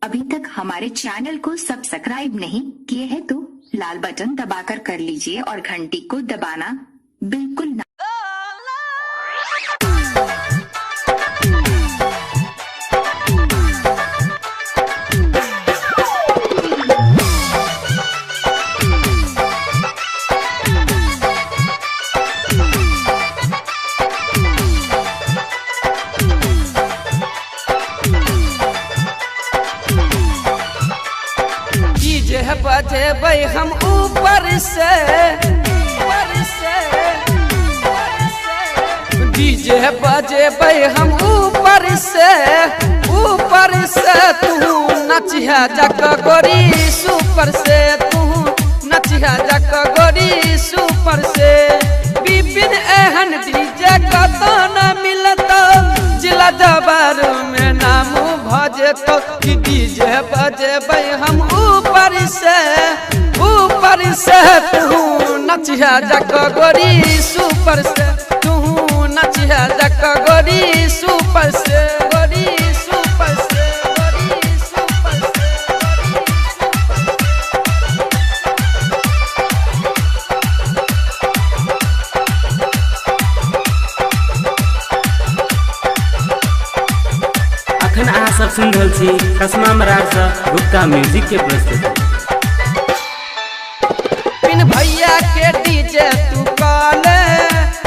अभी तक हमारे चैनल को सब्सक्राइब नहीं किए हैं तो लाल बटन दबाकर कर लीजिए और घंटी को दबाना बिल्कुल ना। बजे हम ऊपर से डीजे बजे हम ऊपर से तू नचिया जक गोरी सुपर से तू नचिया जक गोरी सुपर से विपिन एहन डीजे कतो न मिलता जिला जबर में नाम भजे तो डीजे बजे हम ऊपर से तू नचिया जक गोरी सुपर से तू नचिया जक गोरी सुपर से गोरी सुपर से गोरी सुपर से। अखन अहाँ सब सुन रहल छी कसमा मरार से गुप्ता म्यूजिक के प्रस्तुति। भैया के डीजे तू काले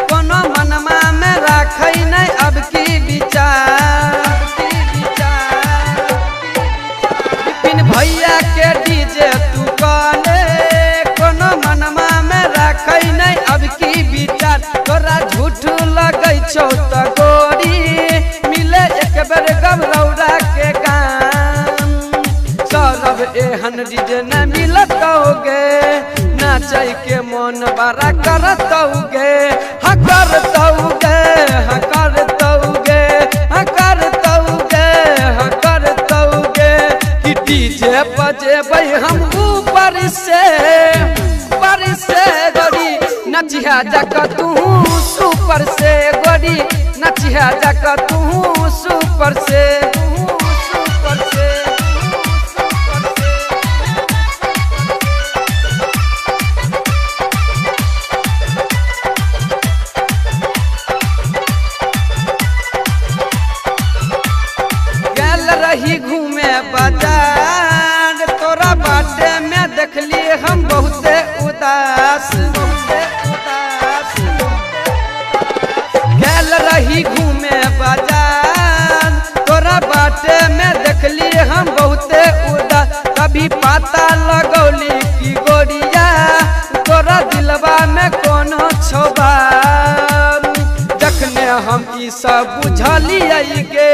कोनो मनमा में राखै नहीं अब की विचार विपिन भैया के डीजे तू काले कोनो मनमा में राखै नहीं अब की विचार तोरा झूठ लगै छौ त गोरी मिले एक बेर गबरौरा के गान सरब एहन डीजे न मिलतौगे नाचै के मन बड़ा करतौगे करतौगे करतौगे करतौगे करतौगे कि डीजे बजेबै हम ऊपर से गोरी नचिया जक तू सुपर से गोरी नचिया जक तू सुपर से सुपर से। रही घूमे बाजार तोरा बाटे में देखली हम बहुते उदास गैल रही घूमे बाजार तोरा बाटे में देखली हम बहुते उदास कभी पता लगौली की गोरिया तोरा दिलवा में कोनो छौबा जखने हम ई सब बुझलियै गे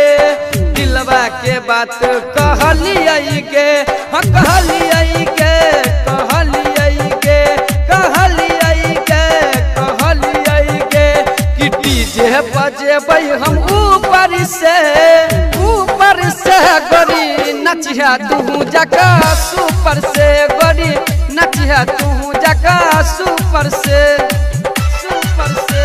दिलवा के बात कहलियै गे कहलियै गे कहलियै गे कहलियै गे कहलियै गे कि डीजे बजेबै हम ऊपर से गोरी नचिया तू जका सुपर से गोरी नचिया तू जका सुपर से सुपर से।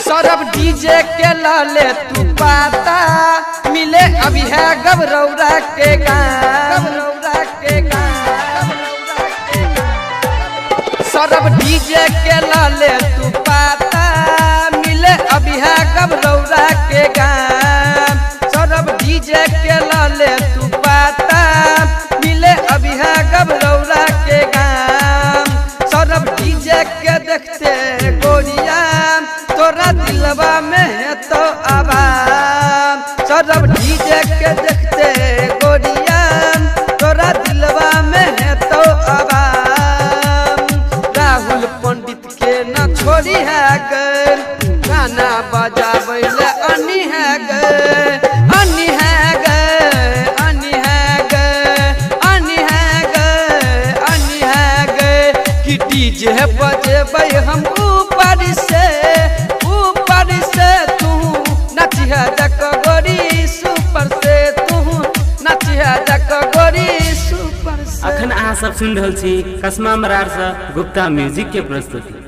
सरब डीजे के लाले तू पाता मिले अभी है गबरौरा के गान सरब डीजे के लाले तू पाता मिले अभी है गबरौरा के गान सरब डीजे के लाले तू पाता मिले अभी है गबरौरा के गान सरब डीजे के देखते गोरिया तोरा दिलवा में है तो आवाम सरब डीजे के देखते गोरिया तोरा दिलवा में है तो आवाम राहुल पंडित के न छोड़ी है गे गाना बजाबै ले अनी है गे अनी है गे अनी है गे अनी है गे अनी है गे कि डीजे बजेबै हम ऊपर से तू अहाँ सब सुन रहल छी कसमा मरार से गुप्ता म्यूजिक के प्रस्तुति।